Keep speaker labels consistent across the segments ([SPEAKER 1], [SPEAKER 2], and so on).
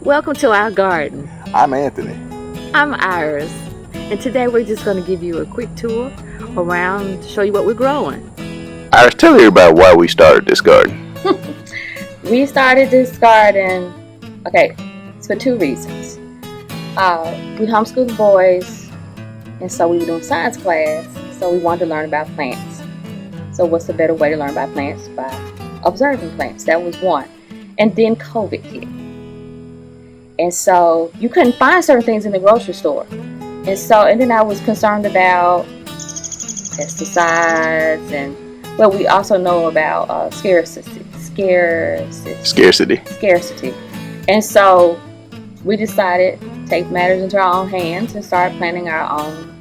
[SPEAKER 1] Welcome to our garden.
[SPEAKER 2] I'm Anthony.
[SPEAKER 1] I'm Iris, and today we're just going to give you a quick tour around to show you what we're growing.
[SPEAKER 2] Iris, tell everybody why we started this garden.
[SPEAKER 3] We started this garden, it's for two reasons. We homeschool the boys, and so we were doing science class, so we wanted to learn about plants. So what's a better way to learn about plants? By observing plants. That was one. And then COVID hit. And so you couldn't find certain things in the grocery store. And then I was concerned about pesticides, and we also know about scarcity. And so we decided to take matters into our own hands and start planting our own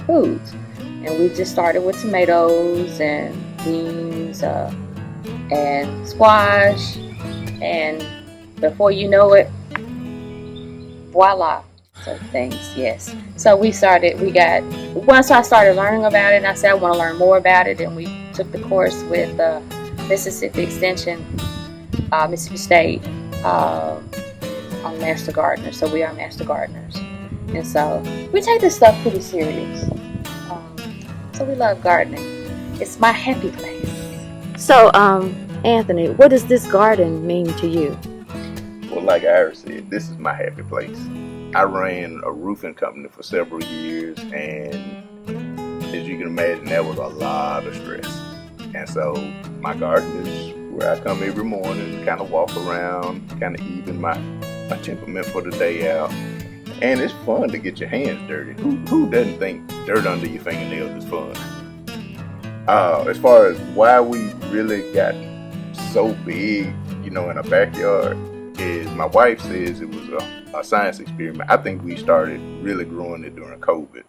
[SPEAKER 3] foods. And we just started with tomatoes and beans and squash, and before you know it, voila, so things, yes. So once I started learning about it, and I said I want to learn more about it, and we took the course with Mississippi Extension, Mississippi State, on Master Gardeners. So we are Master Gardeners, and so we take this stuff pretty serious. So we love gardening. It's my happy place.
[SPEAKER 1] So, Anthony, what does this garden mean to you?
[SPEAKER 2] Well, like Iris said, this is my happy place. I ran a roofing company for several years, and as you can imagine, that was a lot of stress. And so my garden is where I come every morning, kind of walk around, kind of even my temperament for the day out. And it's fun to get your hands dirty. Who doesn't think dirt under your fingernails is fun? As far as why we really got so big, in our backyard, is my wife says it was a science experiment. I think we started really growing it during COVID.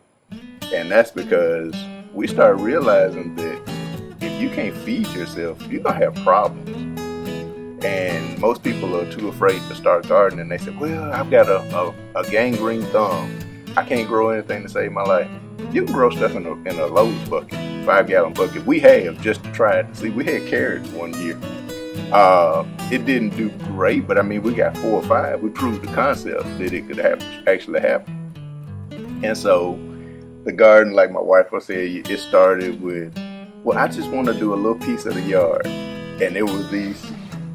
[SPEAKER 2] And that's because we started realizing that if you can't feed yourself, you're going to have problems. And most people are too afraid to start gardening. They say, well, I've got a gangrene thumb. I can't grow anything to save my life. You can grow stuff in a Lowe's bucket, 5-gallon bucket. We have, just to try it. See, we had carrots one year. It didn't do great, but we got 4 or 5. We proved the concept that it could actually happen. And so the garden, like my wife will say, it started with, I just want to do a little piece of the yard. And it was these,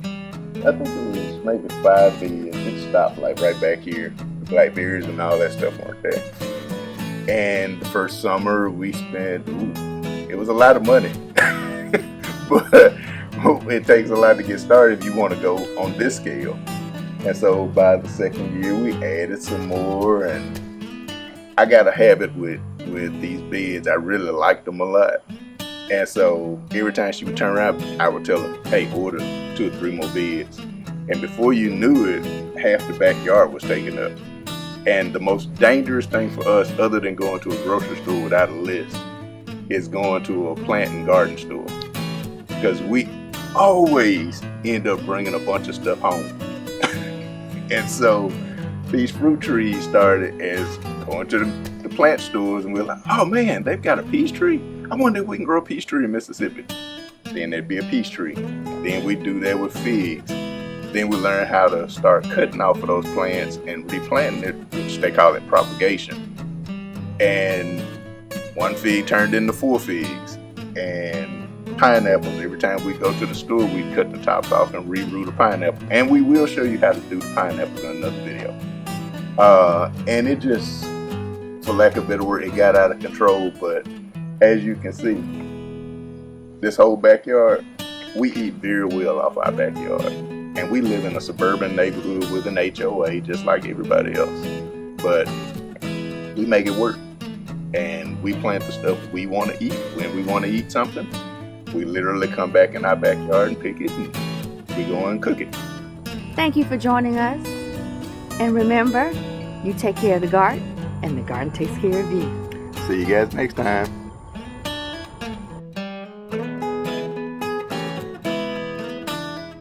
[SPEAKER 2] I think it was maybe 5 beds. It stopped like right back here. The blackberries and all that stuff weren't there. And the first summer we spent, it was a lot of money. But it takes a lot to get started if you want to go on this scale. And so by the second year we added some more, and I got a habit with these beds. I really liked them a lot. And so every time she would turn around, I would tell her, hey, order 2 or 3 more beds. And before you knew it, half the backyard was taken up. And the most dangerous thing for us, other than going to a grocery store without a list, is going to a plant and garden store. Because we always end up bringing a bunch of stuff home. And so these fruit trees started as going to the plant stores, and we're like, oh man, they've got a peach tree. I wonder if we can grow a peach tree in Mississippi. Then there'd be a peach tree. Then we do that with figs. Then we learn how to start cutting off of those plants and replanting it, which they call it propagation. And 1 fig turned into 4 figs. And pineapples, every time we go to the store, we cut the tops off and reroot a pineapple. And we will show you how to do the pineapples in another video. And it just, for lack of a better word, it got out of control. But as you can see, this whole backyard, we eat very well off our backyard. And we live in a suburban neighborhood with an HOA just like everybody else. But we make it work. And we plant the stuff we want to eat. When we want to eat something, we literally come back in our backyard and pick it, and we go and cook it.
[SPEAKER 1] Thank you for joining us. And remember, you take care of the garden, and the garden takes care of you.
[SPEAKER 2] See you guys next time.